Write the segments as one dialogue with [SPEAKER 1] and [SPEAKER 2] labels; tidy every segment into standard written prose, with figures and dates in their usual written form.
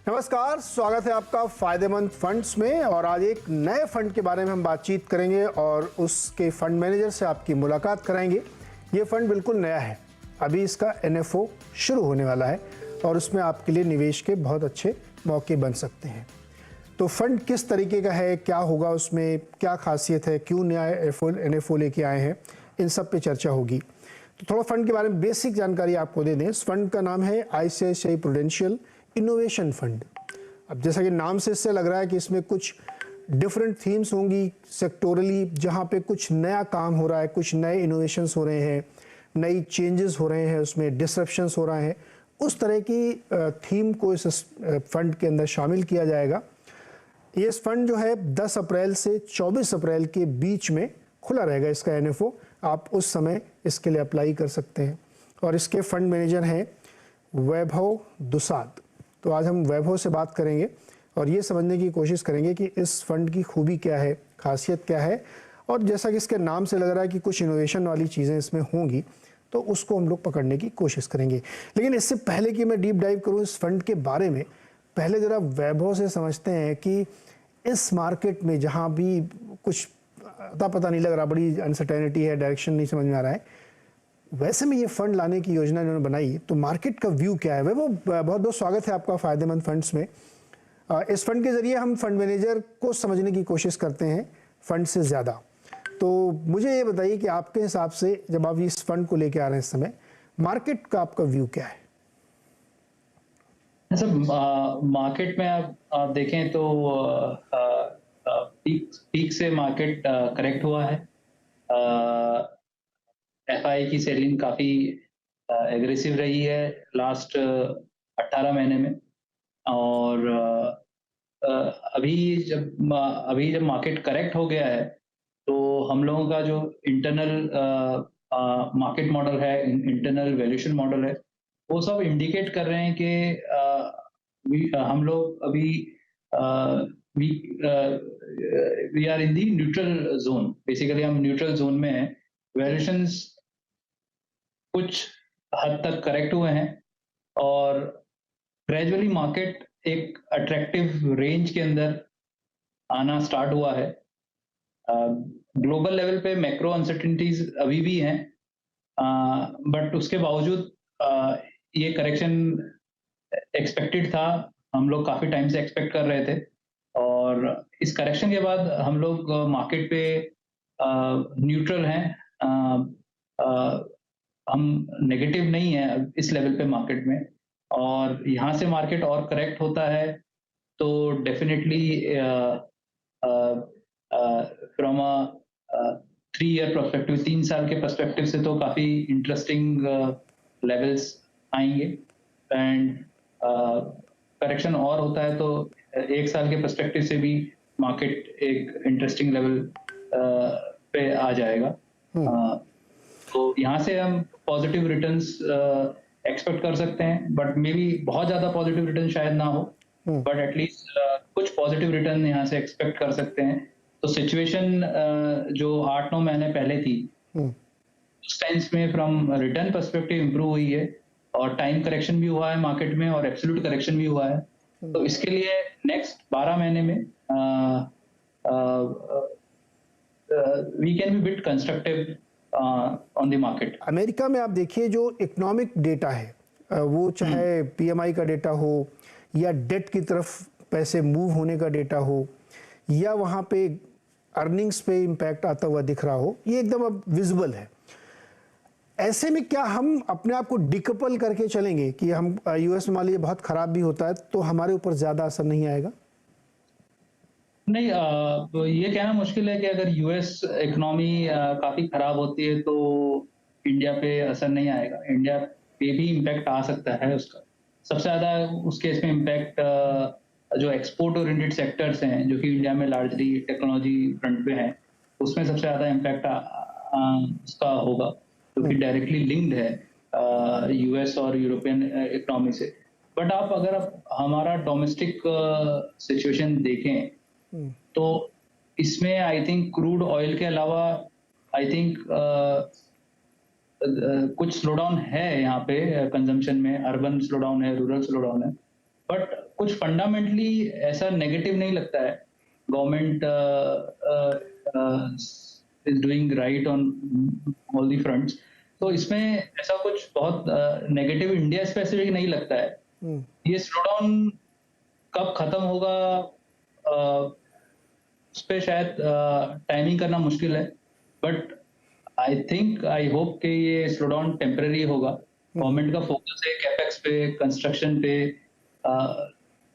[SPEAKER 1] नमस्कार, स्वागत है आपका फायदेमंद फंड्स में। और आज एक नए फंड के बारे में हम बातचीत करेंगे और उसके फंड मैनेजर से आपकी मुलाकात कराएंगे। ये फंड बिल्कुल नया है, अभी इसका एनएफओ शुरू होने वाला है और उसमें आपके लिए निवेश के बहुत अच्छे मौके बन सकते हैं। तो फंड किस तरीके का है, क्या होगा उसमें, क्या खासियत है, क्यों नया एनएफओ लेके आए हैं, इन सब पे चर्चा होगी। तो थोड़ा फंड के बारे में बेसिक जानकारी आपको दे दें। इस फंड का नाम है आईसीआईसीआई प्रूडेंशियल इनोवेशन फंड। अब जैसा कि नाम से इससे लग रहा है कि इसमें कुछ डिफरेंट थीम्स होंगी सेक्टोरली, जहाँ पे कुछ नया काम हो रहा है, कुछ नए इनोवेशंस हो रहे हैं, नई चेंजेस हो रहे हैं, उसमें डिसरप्शंस हो रहे हैं। उस तरह की थीम को इस फंड के अंदर शामिल किया जाएगा। ये फंड जो है 10 अप्रैल से 24 अप्रैल के बीच में खुला रहेगा इसका एनएफओ। आप उस समय इसके लिए अप्लाई कर सकते हैं। और इसके फंड मैनेजर हैं वैभव दुसाद। तो आज हम वैभव से बात करेंगे और ये समझने की कोशिश करेंगे कि इस फंड की खूबी क्या है, खासियत क्या है। और जैसा कि इसके नाम से लग रहा है कि कुछ इनोवेशन वाली चीज़ें इसमें होंगी, तो उसको हम लोग पकड़ने की कोशिश करेंगे। लेकिन इससे पहले कि मैं डीप डाइव करूँ इस फंड के बारे में, पहले ज़रा वैभव से समझते हैं कि इस मार्केट में जहाँ भी कुछ अता पता नहीं लग रहा, बड़ी अनसर्टेनिटी है, डायरेक्शन नहीं समझ में आ रहा है, वैसे में ये फंड लाने की योजना इन्होंने बनाई, तो मार्केट का व्यू क्या है? वो बहुत बहुत स्वागत है आपका फायदेमंद फंड्स में। इस फंड के जरिए हम फंड मैनेजर को समझने की कोशिश करते हैं फंड से ज़्यादा। तो मुझे ये बताइए कि आपके हिसाब से जब आप इस फंड को लेके आ रहे हैं इस समय, मार्केट का आपका व्यू क्या है?
[SPEAKER 2] सर, मार्केट में आप देखें तो पीक से मार्केट करेक्ट हुआ है। एफआई की सेलिंग काफी एग्रेसिव रही है लास्ट 18 महीने में। और अभी जब मार्केट करेक्ट हो गया है, तो हम लोगों का जो इंटरनल मार्केट मॉडल है, इंटरनल वैल्यूएशन मॉडल है, वो सब इंडिकेट कर रहे हैं कि हम लोग अभी we we are in the neutral zone. Basically हम न्यूट्रल जोन में हैं। वैल्यूएशंस कुछ हद तक करेक्ट हुए हैं और ग्रेजुअली मार्केट एक अट्रैक्टिव रेंज के अंदर आना स्टार्ट हुआ है। ग्लोबल लेवल पे मैक्रो अनसर्टेनिटीज अभी भी हैं, बट उसके बावजूद ये करेक्शन एक्सपेक्टेड था। हम लोग काफी टाइम से एक्सपेक्ट कर रहे थे और इस करेक्शन के बाद हम लोग मार्केट पे न्यूट्रल हैं। हम नेगेटिव नहीं है इस लेवल पे मार्केट में। और यहाँ से मार्केट और करेक्ट होता है तो definitely from a 3 year perspective, 3 साल के पर्सपेक्टिव से तो काफी इंटरेस्टिंग लेवल्स आएंगे। एंड करेक्शन और होता है तो 1 साल के पर्सपेक्टिव से भी मार्केट एक इंटरेस्टिंग लेवल पे आ जाएगा। तो यहाँ से हम पॉजिटिव रिटर्न्स एक्सपेक्ट कर सकते हैं, बट मे बी बहुत ज्यादा पॉजिटिव रिटर्न शायद ना हो, बट एटलीस्ट कुछ पॉजिटिव रिटर्न यहाँ से एक्सपेक्ट कर सकते हैं। तो सिचुएशन जो 8-9 महीने पहले थी, उस टाइम्स में फ्रॉम रिटर्न पर्सपेक्टिव इंप्रूव हुई है और टाइम करेक्शन भी हुआ है मार्केट में और एब्सोल्यूट करेक्शन भी हुआ है। तो इसके लिए नेक्स्ट 12 महीने में we can be bit constructive on the market.
[SPEAKER 1] America में आप देखिए जो इकोनॉमिक डेटा है, वो चाहे पीएमआई का डेटा हो या डेट की तरफ पैसे मूव होने का डेटा हो या वहाँ पे अर्निंग्स पे इम्पैक्ट आता हुआ दिख रहा हो, ये एकदम अब विजिबल है। ऐसे में क्या हम अपने आप को डिकपल करके चलेंगे कि हम यूएस में मान लीजिए बहुत खराब भी होता है तो हमारे ऊपर ज़्यादा असर नहीं आएगा?
[SPEAKER 2] नहीं, तो ये कहना मुश्किल है कि अगर यूएस इकोनॉमी काफी खराब होती है तो इंडिया पे असर नहीं आएगा। इंडिया पे भी इम्पैक्ट आ सकता है उसका। सबसे ज्यादा उस केस में इम्पैक्ट जो एक्सपोर्ट ओरिएंटेड सेक्टर्स हैं, जो कि इंडिया में लार्जली टेक्नोलॉजी फ्रंट पे हैं, उसमें सबसे ज्यादा इम्पैक्ट उसका होगा, जो कि डायरेक्टली लिंक्ड है यूएस और यूरोपियन इकोनॉमी से। बट अगर हमारा डोमेस्टिक सिचुएशन देखें तो इसमें आई थिंक क्रूड ऑयल के अलावा आई थिंक कुछ स्लो डाउन है यहाँ पे कंजम्पशन में। अर्बन स्लो डाउन है, रूरल स्लो डाउन है। बट कुछ फंडामेंटली ऐसा नेगेटिव नहीं लगता है। Government is doing right on all the fronts. तो इसमें ऐसा कुछ बहुत नेगेटिव इंडिया स्पेसिफिक नहीं लगता है।
[SPEAKER 1] हम्म,
[SPEAKER 2] ये स्लो डाउन कब खत्म होगा, उस पे शायद टाइमिंग करना मुश्किल है, but I think, I hope कि ये स्लो डाउन टेम्पररी होगा। गवर्नमेंट का फोकस है कैपेक्स पे, कंस्ट्रक्शन पे,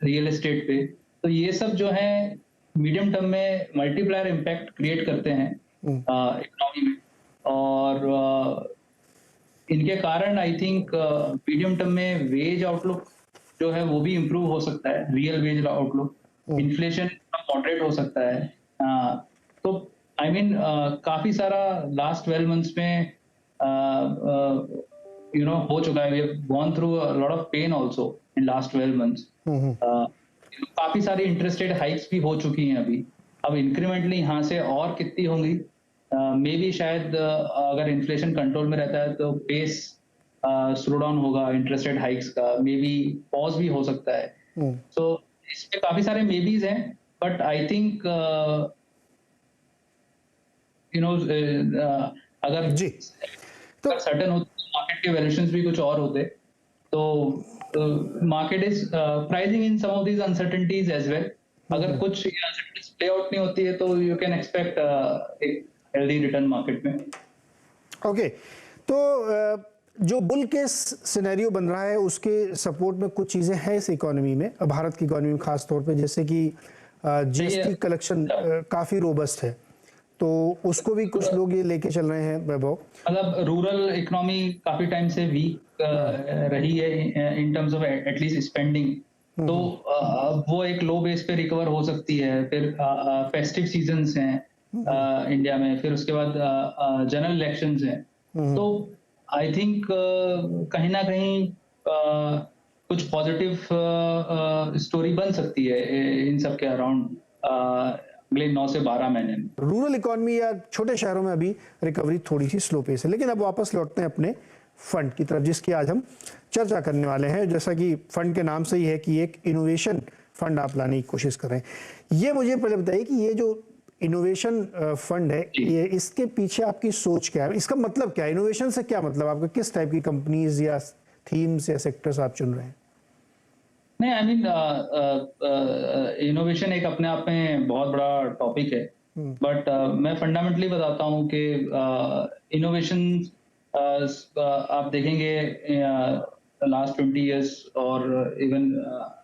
[SPEAKER 2] रियल एस्टेट पे। तो ये सब जो है मीडियम टर्म में मल्टीप्लायर इम्पैक्ट क्रिएट करते हैं
[SPEAKER 1] हम्म,
[SPEAKER 2] इकोनॉमी में। और इनके कारण आई थिंक मीडियम टर्म में वेज आउटलुक जो है वो भी इम्प्रूव हो सकता है, real veg outlook. Inflation moderate हो सकता है। तो आई मीन काफी सारा लास्ट 12 मंथ्स में हो चुका है। We have gone through a lot of pain also in last 12 months.
[SPEAKER 1] Hmm,
[SPEAKER 2] काफी सारी इंटरेस्ट रेट हाइक्स भी हो चुकी हैं अभी। अब इंक्रीमेंटली यहाँ से और कितनी होंगी, मे बी शायद अगर इन्फ्लेशन कंट्रोल में रहता है तो पेस स्लो डाउन होगा इंटरेस्ट रेट हाइक्स का, मे बी पॉज भी हो सकता है।
[SPEAKER 1] हम्म,
[SPEAKER 2] सो इसमें काफी सारे मेबीज हैं, बट आई थिंक अगर
[SPEAKER 1] जी। तो
[SPEAKER 2] सर्टेन होते मार्केट के वैल्यूएशंस भी कुछ और होते, तो market is pricing in some of these uncertainties as well. अगर कुछ अनसर्टेनिटीज प्ले आउट नहीं होती है तो यू कैन एक्सपेक्ट एक हेल्दी रिटर्न मार्केट में।
[SPEAKER 1] ओके, तो जो बुल केस सिनेरियो बन रहा है उसके सपोर्ट में कुछ चीज़ें हैं इस इकोनॉमी में, भारत की इकोनॉमी में खास तौर पे, जैसे कि जीएसटी कलेक्शन काफ़ी रोबस्ट है, तो उसको भी कुछ लोग ये लेके चल रहे हैं वैभव।
[SPEAKER 2] मतलब रूरल इकोनॉमी काफी टाइम से वीक रही है in terms of at least spending. तो वो एक लो बेस पे रिकवर हो सकती है। फिर फेस्टिव सीजन्स हैं इंडिया में, फिर उसके बाद जनरल इलेक्शंस हैं। तो आई थिंक कहीं ना कहीं कुछ पॉजिटिव स्टोरी बन सकती है इन सब के अराउंड अगले 9 से 12 महीने में।
[SPEAKER 1] रूरल इकोनॉमी या छोटे शहरों में अभी रिकवरी थोड़ी सी स्लो पेस है, लेकिन अब वापस लौटते हैं अपने फंड की तरफ, जिसकी आज हम चर्चा करने वाले हैं। जैसा कि फंड के नाम से ही है कि एक इनोवेशन फंड आप लाने की कोशिश कर रहे हैं। ये मुझे पहले बताइए कि ये जो इनोवेशन फंड है, ये इसके पीछे आपकी सोच क्या है, इसका मतलब क्या है, इनोवेशन से क्या मतलब आपका, किस टाइप की कंपनीज या थीम्स या सेक्टर्स आप चुन रहे हैं?
[SPEAKER 2] नहीं, आई मीन इनोवेशन एक अपने आप में बहुत बड़ा टॉपिक है, बट मैं फंडामेंटली बताता हूँ कि इनोवेशन आप देखेंगे लास्ट 20 years और even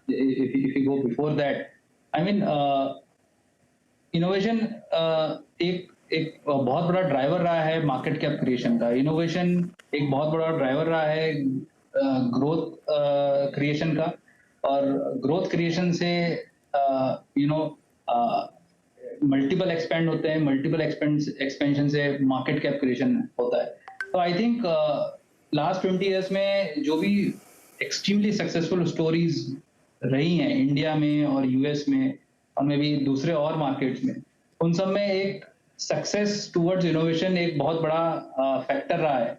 [SPEAKER 2] if you go before that, I mean innovation एक एक बहुत बड़ा ड्राइवर रहा है मार्केट कैप क्रिएशन का। इनोवेशन एक बहुत बड़ा ड्राइवर रहा है ग्रोथ क्रिएशन का। और ग्रोथ क्रिएशन से मल्टीपल एक्सपेंड होते हैं, मल्टीपल एक्सपेंशन से मार्केट कैप क्रिएशन होता है। तो आई थिंक लास्ट 20 years में जो भी एक्सट्रीमली सक्सेसफुल स्टोरीज रही हैं इंडिया में और यूएस में और मे बी दूसरे और मार्केट्स में, उन सब में एक सक्सेस टुवर्ड्स इनोवेशन एक बहुत बड़ा फैक्टर रहा है।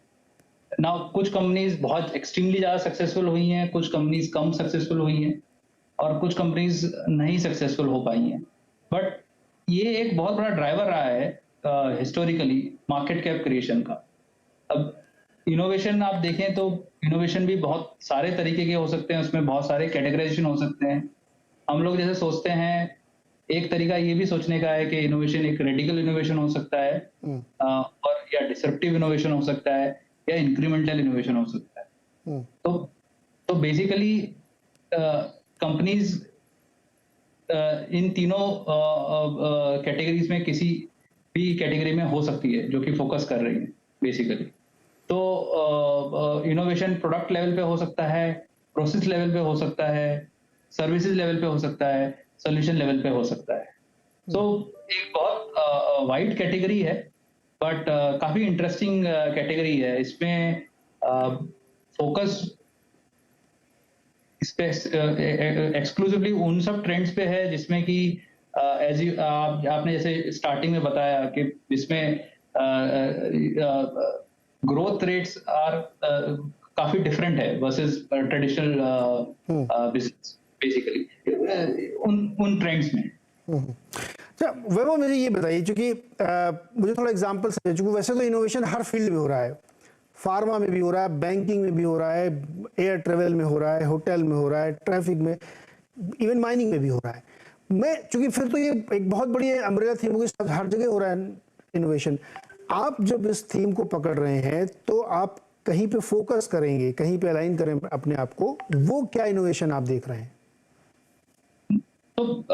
[SPEAKER 2] ना कुछ कंपनीज बहुत एक्सट्रीमली ज्यादा सक्सेसफुल हुई हैं, कुछ कंपनीज कम सक्सेसफुल हुई हैं और कुछ कंपनीज नहीं सक्सेसफुल हो पाई हैं। बट ये एक बहुत बड़ा ड्राइवर रहा है हिस्टोरिकली मार्केट कैप क्रिएशन का। अब इनोवेशन आप देखें तो इनोवेशन भी बहुत सारे तरीके के हो सकते हैं, उसमें बहुत सारे कैटेगराइजेशन हो सकते हैं। हम लोग जैसे सोचते हैं, एक तरीका ये भी सोचने का है कि इनोवेशन एक रेडिकल इनोवेशन हो सकता है, और या डिसरप्टिव इनोवेशन हो सकता है, या इंक्रीमेंटल इनोवेशन हो सकता है। तो बेसिकली कंपनीज इन तीनों कैटेगरीज में किसी भी कैटेगरी में हो सकती है जो कि फोकस कर रही है बेसिकली। तो इनोवेशन प्रोडक्ट लेवल पे हो सकता है, प्रोसेस लेवल पे हो सकता है, सर्विसेज लेवल पे हो सकता है, सॉल्यूशन लेवल पे हो सकता है। तो एक बहुत वाइड कैटेगरी है, बट काफी इंटरेस्टिंग कैटेगरी है। इसमें फोकस इस पे एक्सक्लूसिवली उन सब ट्रेंड्स पे है जिसमें कि एज यू आपने जैसे स्टार्टिंग में बताया कि इसमें ग्रोथ रेट्स आर काफी डिफरेंट है वर्सेस ट्रेडिशनल बिजनेस। बेसिकली उन ट्रेंड्स में।
[SPEAKER 1] अच्छा वैभव, मुझे ये बताइए, क्योंकि मुझे थोड़ा एग्जांपल समझिए, क्योंकि वैसे तो इनोवेशन हर फील्ड में हो रहा है, फार्मा में भी हो रहा है, बैंकिंग में भी हो रहा है, एयर ट्रेवल में हो रहा है, होटल में हो रहा है, ट्रैफिक में, इवन माइनिंग में भी हो रहा है। मैं चूंकि फिर तो ये एक बहुत बड़ी अम्ब्रेला थीम होगी, हर जगह हो रहा है इनोवेशन। आप जब इस थीम को पकड़ रहे हैं तो आप कहीं पे फोकस करेंगे, कहीं पे अलाइन करें अपने आप को, वो क्या इनोवेशन आप देख रहे हैं?
[SPEAKER 2] तो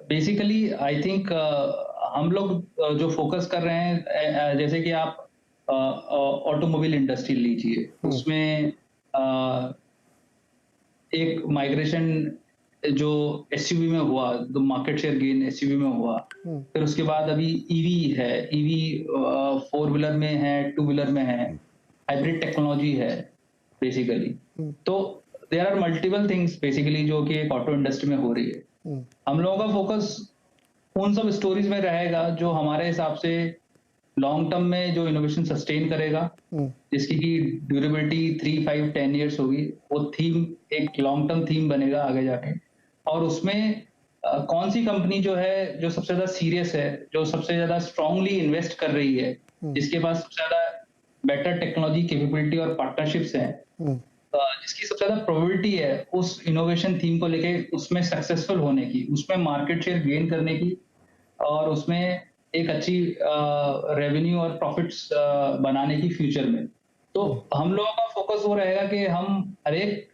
[SPEAKER 2] बेसिकली आई थिंक हम लोग जो फोकस कर रहे हैं, जैसे कि आप ऑटोमोबाइल इंडस्ट्री लीजिए, उसमें एक माइग्रेशन जो एसयूवी में हुआ, तो मार्केट शेयर गेन एसयूवी में हुआ। फिर उसके बाद अभी ईवी है, ईवी 4 व्हीलर में है, 2 व्हीलर में है, हाइब्रिड टेक्नोलॉजी है बेसिकली। तो there are multiple things basically जो कि एक ऑटो इंडस्ट्री में हो रही है। हम लोगों का फोकस उन सब स्टोरीज में रहेगा जो हमारे हिसाब से लॉन्ग टर्म में जो इनोवेशन सस्टेन करेगा, जिसकी की ड्यूरेबिलिटी 3, 5, 10 इयर्स होगी। वो थीम एक लॉन्ग टर्म थीम बनेगा आगे जाके, और उसमें कौन सी कंपनी जो है जो सबसे ज्यादा सीरियस है, जो सबसे ज्यादा स्ट्रांगली इन्वेस्ट कर रही है, जिसके पास सबसे ज्यादा बेटर टेक्नोलॉजी कैपेबिलिटी और पार्टनरशिप्स हैं, जिसकी सबसे ज्यादा प्रोबेबिलिटी है उस इनोवेशन थीम को लेके उसमें सक्सेसफुल होने की, उसमें मार्केट शेयर गेन करने की, और उसमें एक अच्छी रेवेन्यू और प्रॉफिट्स बनाने की फ्यूचर में। तो हम लोगों का फोकस वो रहेगा कि हम हर एक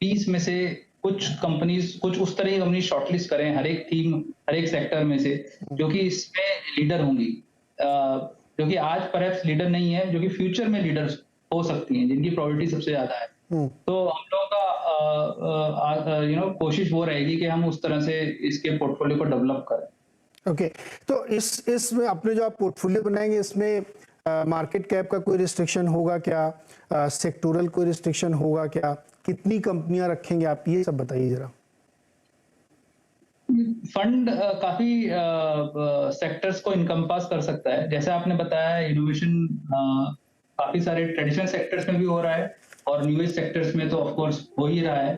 [SPEAKER 2] पीस में से कुछ कंपनीज, कुछ उस तरह की कंपनी शॉर्टलिस्ट करें हर एक थीम, हर एक सेक्टर में से, जो कि इसमें लीडर होंगी, जो कि आज परहैप्स लीडर नहीं है, जो कि फ्यूचर में लीडर्स हो सकती हैं, जिनकी प्रोबेबिलिटी सबसे ज्यादा है। तो हम लोगों का कोशिश वो रहेगी कि हम उस तरह से इसके पोर्टफोलियो को डेवलप करें।
[SPEAKER 1] ओके तो इसमें अपने जो आप पोर्टफोलियो बनाएंगे, इसमें मार्केट कैप का कोई रिस्ट्रिक्शन होगा क्या? सेक्टोरल कोई रिस्ट्रिक्शन होगा क्या? कितनी कंपनियां रखेंगे आप, ये सब बताइए जरा।
[SPEAKER 2] फंड काफी सेक्टर्स को इनकम्पास कर सकता है। जैसे आपने बताया, इनोवेशन काफी सारे ट्रेडिशनल सेक्टर्स में भी हो रहा है और न्यू एज सेक्टर्स में तो ऑफ कोर्स हो ही रहा है।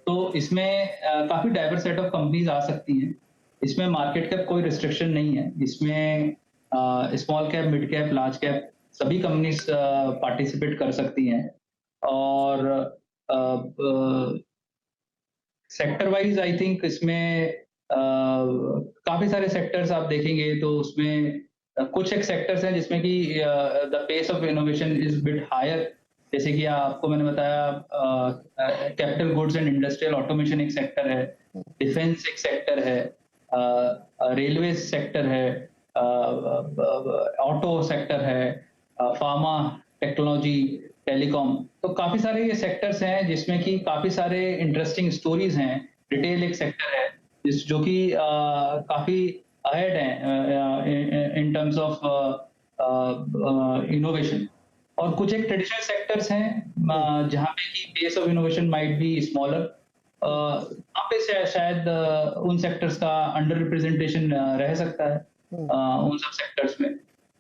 [SPEAKER 2] तो इसमें काफी डाइवर्स सेट ऑफ कंपनीज आ सकती हैं। इसमें मार्केट कैप कोई रिस्ट्रिक्शन नहीं है। इसमें small cap, mid cap, large cap सभी कंपनीज पार्टिसिपेट कर सकती हैं। और सेक्टर वाइज आई थिंक इसमें काफी सारे सेक्टर्स आप देखेंगे तो उसमें कुछ एक सेक्टर्स हैं जिसमें कि the pace of innovation is bit higher. जैसे कि आपको मैंने बताया, capital goods and industrial automation एक सेक्टर है, डिफेंस एक सेक्टर है, रेलवे सेक्टर है, ऑटो सेक्टर है, फार्मा, टेक्नोलॉजी, टेलीकॉम। तो काफी सारे ये सेक्टर्स हैं जिसमें कि काफी सारे इंटरेस्टिंग स्टोरीज हैं। रिटेल एक सेक्टर है जो कि काफी अहेड है इन टर्म्स ऑफ इनोवेशन। और कुछ एक ट्रेडिशनल सेक्टर्स हैं जहाँ पे कि pace of innovation might be smaller. वहाँ पे शायद उन सेक्टर्स का अंडर रिप्रेजेंटेशन रह सकता है उन सब सेक्टर्स में।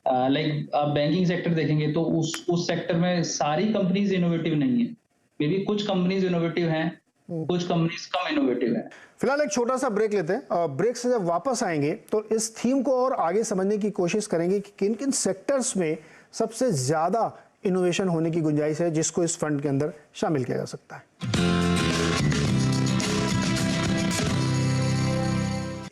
[SPEAKER 2] लाइक आप बैंकिंग सेक्टर देखेंगे तो उस सेक्टर में सारी कंपनीज इनोवेटिव नहीं है। मे बी कुछ कंपनीज इनोवेटिव हैं, कुछ कंपनीज कम इनोवेटिव हैं।
[SPEAKER 1] फिलहाल एक छोटा सा ब्रेक लेते हैं, और ब्रेक से जब वापस आएंगे तो इस थीम को और आगे समझने की कोशिश करेंगे कि किन किन सेक्टर्स में सबसे ज्यादा इनोवेशन होने की गुंजाइश है, जिसको इस फंड के अंदर शामिल किया जा सकता है।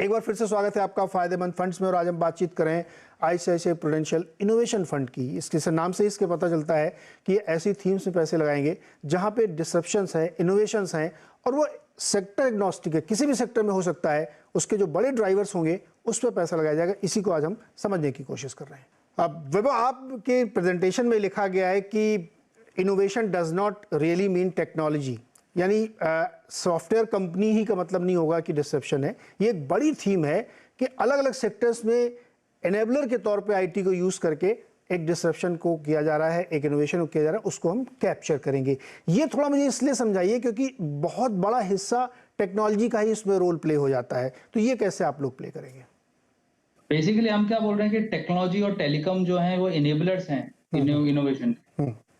[SPEAKER 1] एक बार फिर से स्वागत है आपका फायदेमंद फंड्स में, और आज हम बातचीत करें आईसीआईसीआई प्रूडेंशियल इनोवेशन फंड की। इसके नाम से इसके पता चलता है कि ये ऐसी थीम्स में पैसे लगाएंगे जहां पे डिसरप्शंस हैं, इनोवेशंस हैं, और वो सेक्टर एग्नोस्टिक है, किसी भी सेक्टर में हो सकता है। उसके जो बड़े ड्राइवर्स होंगे उस पर पैसा लगाया जाएगा। इसी को आज हम समझने की कोशिश कर रहे हैं। अब वैभव, आपके प्रेजेंटेशन में लिखा गया है कि innovation does not really mean technology, यानी सॉफ्टवेयर कंपनी ही का मतलब नहीं होगा कि डिसरप्शन है। ये एक बड़ी थीम है कि अलग अलग सेक्टर्स में एनेबलर के तौर पे आईटी को यूज करके एक डिसरप्शन को किया जा रहा है, एक इनोवेशन को किया जा रहा है, उसको हम कैप्चर करेंगे। ये थोड़ा मुझे इसलिए समझाइए क्योंकि बहुत बड़ा हिस्सा टेक्नोलॉजी का ही इसमें रोल प्ले हो जाता है। तो ये कैसे आप लोग प्ले करेंगे?
[SPEAKER 2] बेसिकली हम क्या बोल रहे हैं कि टेक्नोलॉजी और टेलीकॉम जो है वो इनेबलर्स हैं innovation.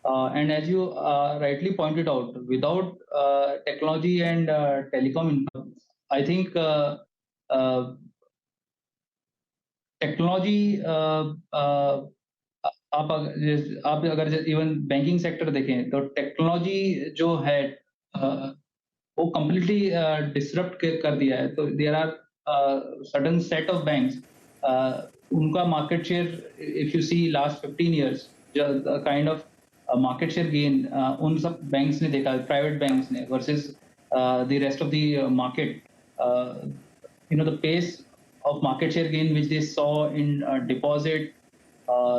[SPEAKER 2] And as you rightly pointed out, without technology and telecom, I think uh, technology आप अगर इवन बैंकिंग सेक्टर देखें तो टेक्नोलॉजी जो है अ, वो कंप्लीटली डिसरप्ट कर दिया है। तो there are certain set of banks, उनका market share if you see last 15 years, the kind of market share gain उन सब बैंक्स ने देखा, प्राइवेट बैंक्स ने versus the rest of the market. The pace of market share gain which they saw in deposit,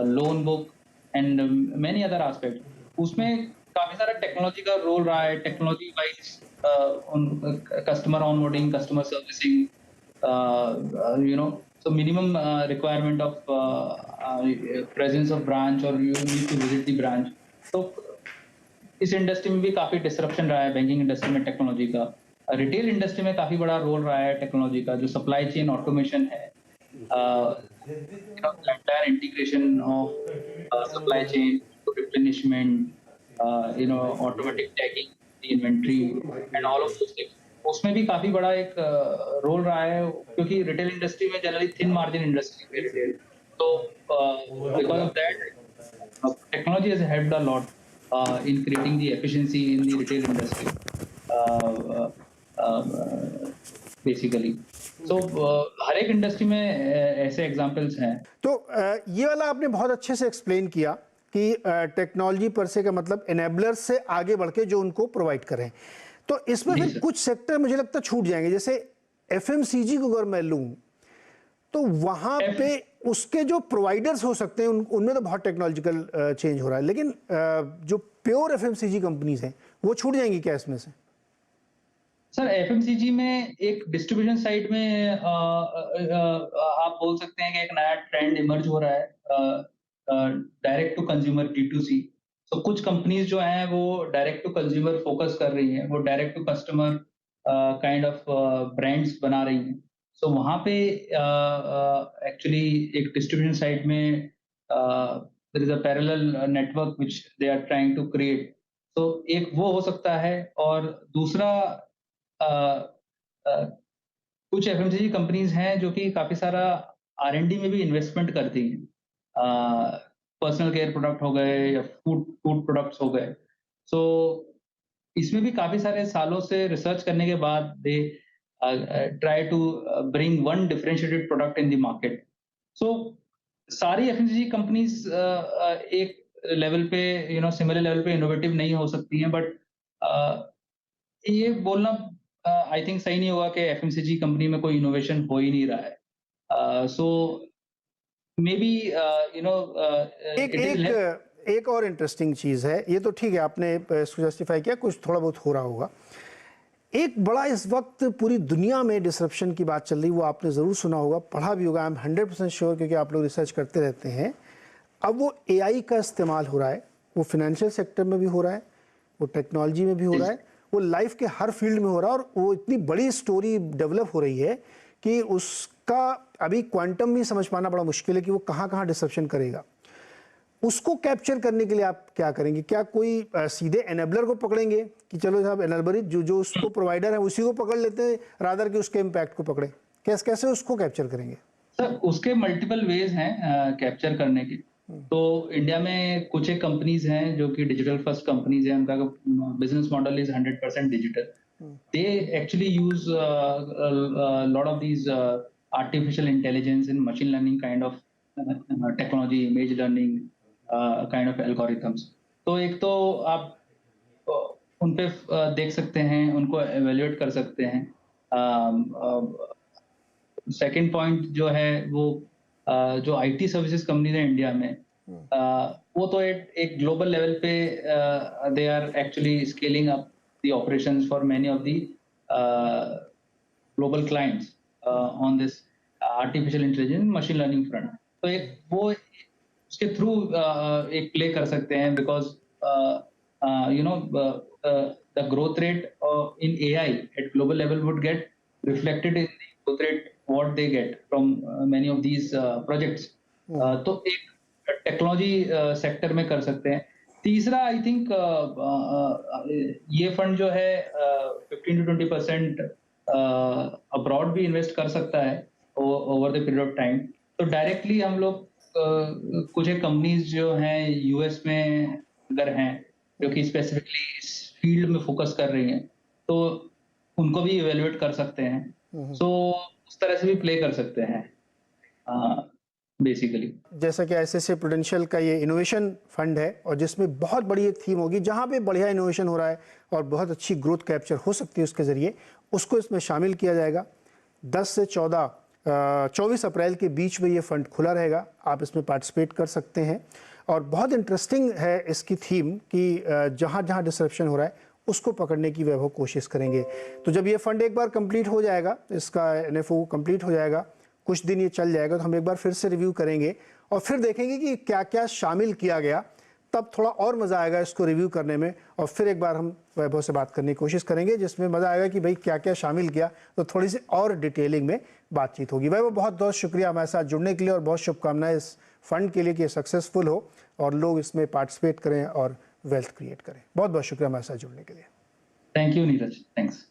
[SPEAKER 2] loan book and many other aspects, उसमें काफी सारा technology का role रहा है। टेक्नोलॉजी वाइज उन customer onboarding, customer servicing, so minimum requirement of presence of branch or you need to visit the branch। तो इस industry में भी काफी डिसरप्शन रहा है, बैंकिंग इंडस्ट्री में टेक्नोलॉजी का। रिटेल इंडस्ट्री में काफी बड़ा रोल रहा है टेक्नोलॉजी का, जो सप्लाई चेन ऑटोमेशन है, entire integration of supply chain to replenishment, automatic tagging inventory and all of those things, उसमें भी काफी बड़ा एक रोल रहा है, क्योंकि रिटेल इंडस्ट्री में जनरली थिन मार्जिन इंडस्ट्री है रिटेल। तो because of that technology has helped a lot in creating the efficiency in the retail industry, basically। So हर एक इंडस्ट्री में ऐसे एग्जांपल्स हैं।
[SPEAKER 1] तो ये वाला आपने बहुत अच्छे से एक्सप्लेन किया कि टेक्नोलॉजी पर से का मतलब एनेबलर से आगे बढ़ के जो उनको प्रोवाइड करें। तो इसमें फिर कुछ सेक्टर मुझे लगता है छूट जाएंगे, जैसे एफएमसीजी को अगर मैं लूँ तो वहाँ पे उसके जो प्रोवाइडर्स हो सकते हैं उनमें तो बहुत टेक्नोलॉजिकल चेंज हो रहा है, लेकिन जो प्योर एफएमसीजी कंपनीज हैं वो छूट जाएंगी क्या इसमें से?
[SPEAKER 2] सर एफएमसीजी में एक डिस्ट्रीब्यूशन साइड में आप बोल सकते हैं कि एक नया ट्रेंड इमर्ज हो रहा है, डायरेक्ट टू कंज्यूमर D2C। तो कुछ कंपनीज जो हैं वो डायरेक्ट टू कंज्यूमर फोकस कर रही हैं, वो direct to customer kind of brands बना रही हैं। सो वहाँ पे एक्चुअली एक डिस्ट्रीब्यूशन साइड में there is a parallel network which they are trying to create. तो एक वो हो सकता है, और दूसरा अ, अ, कुछ एफएमसीजी कंपनीज हैं जो कि काफी सारा R&D में भी इन्वेस्टमेंट करती हैं। पर्सनल केयर प्रोडक्ट हो गए या फूड फूड प्रोडक्ट्स हो गए। सो इसमें भी काफी सारे सालों से रिसर्च करने के बाद they try to bring one differentiated product in the market. So सारी एफएमसीजी कंपनीज एक लेवल पे सिमिलर लेवल पे इनोवेटिव नहीं हो सकती हैं, बट ये बोलना आई थिंक सही नहीं होगा कि एफएमसीजी कंपनी में कोई इनोवेशन हो ही नहीं रहा है। सो मे बी
[SPEAKER 1] एक और इंटरेस्टिंग चीज़ है, ये तो ठीक है आपने इसको जस्टिफाई किया, कुछ थोड़ा बहुत हो रहा होगा। एक बड़ा इस वक्त पूरी दुनिया में डिसरप्शन की बात चल रही, वो आपने ज़रूर सुना होगा, पढ़ा भी होगा, आई एम 100% श्योर, क्योंकि आप लोग रिसर्च करते रहते हैं। अब वो AI का इस्तेमाल हो रहा है, वो फिनेंशियल सेक्टर में भी हो रहा है, वो टेक्नोलॉजी में भी हो रहा है, वो लाइफ के हर फील्ड में हो रहा है, और वो इतनी बड़ी स्टोरी डेवलप हो रही है कि उसका अभी क्वांटम भी समझ पाना बड़ा मुश्किल है कि वो कहाँ कहाँ डिसरप्शन करेगा। उसको कैप्चर करने के लिए आप क्या करेंगे? क्या कोई सीधे एनेबलर को पकड़ेंगे कि चलो साहब एनेबलर जो उसको प्रोवाइडर है उसी को पकड़ लेते हैं, रादर कि उसके इम्पैक्ट को पकड़े? कैसे उसको कैप्चर करेंगे?
[SPEAKER 2] सर उसके मल्टीपल वेज हैं कैप्चर करने के। तो इंडिया में कुछ एक कंपनीज हैं जो कि डिजिटल फर्स्ट कंपनीज हैं, उनका business model is 100% digital. They actually use lot of these artificial intelligence in machine learning kind of technology, image learning kind of algorithms. तो एक तो आप उन पे देख सकते हैं, उनको एवेल्युएट कर सकते हैं। सेकंड पॉइंट जो है वो जो आईटी सर्विसेज कंपनीज है इंडिया में, वो तो एक ग्लोबल लेवल पे they are actually scaling up the operations for many of the global clients on this artificial intelligence machine learning front. तो एक वो उसके थ्रू एक प्ले कर सकते हैं, because the growth rate in AI at global level would get reflected in the growth rate what they get from many of these projects। तो एक टेक्नोलॉजी सेक्टर में कर सकते हैं। तीसरा आई थिंक ये फंड जो है 15 to 20% अब्रॉड भी इन्वेस्ट कर सकता है over the period of time. तो डायरेक्टली हम लोग कुछ एक कंपनीज जो हैं यूएस में अगर हैं जो कि स्पेसिफिकली इस फील्ड में फोकस कर रही हैं तो उनको भी इवेल्युएट कर सकते हैं। सो उस तरह से भी प्ले कर सकते हैं बेसिकली।
[SPEAKER 1] जैसा कि ICICI प्रूडेंशियल का ये इनोवेशन फंड है और जिसमें बहुत बड़ी एक थीम होगी, जहाँ पे बढ़िया इनोवेशन हो रहा है और बहुत अच्छी ग्रोथ कैप्चर हो सकती है उसके ज़रिए, उसको इसमें शामिल किया जाएगा। 10 से 24 अप्रैल के बीच में ये फ़ंड खुला रहेगा, आप इसमें पार्टिसिपेट कर सकते हैं। और बहुत इंटरेस्टिंग है इसकी थीम कि जहाँ जहाँ डिसरप्शन हो रहा है उसको पकड़ने की वैभव कोशिश करेंगे। तो जब ये फ़ंड एक बार कंप्लीट हो जाएगा, इसका NFO कंप्लीट हो जाएगा, कुछ दिन ये चल जाएगा, तो हम एक बार फिर से रिव्यू करेंगे और फिर देखेंगे कि क्या क्या शामिल किया गया। तब थोड़ा और मज़ा आएगा इसको रिव्यू करने में और फिर एक बार हम वैभव से बात करने की कोशिश करेंगे जिसमें मज़ा आएगा कि भाई क्या क्या शामिल किया, तो थोड़ी सी और डिटेलिंग में बातचीत होगी। वैभव, बहुत बहुत शुक्रिया हमारे साथ जुड़ने के लिए और बहुत शुभकामनाएं इस फंड के लिए कि सक्सेसफुल हो और लोग इसमें पार्टिसिपेट करें और वेल्थ क्रिएट करें। बहुत बहुत शुक्रिया हमारे साथ जुड़ने के लिए।
[SPEAKER 2] Thank you Neeraj, thanks.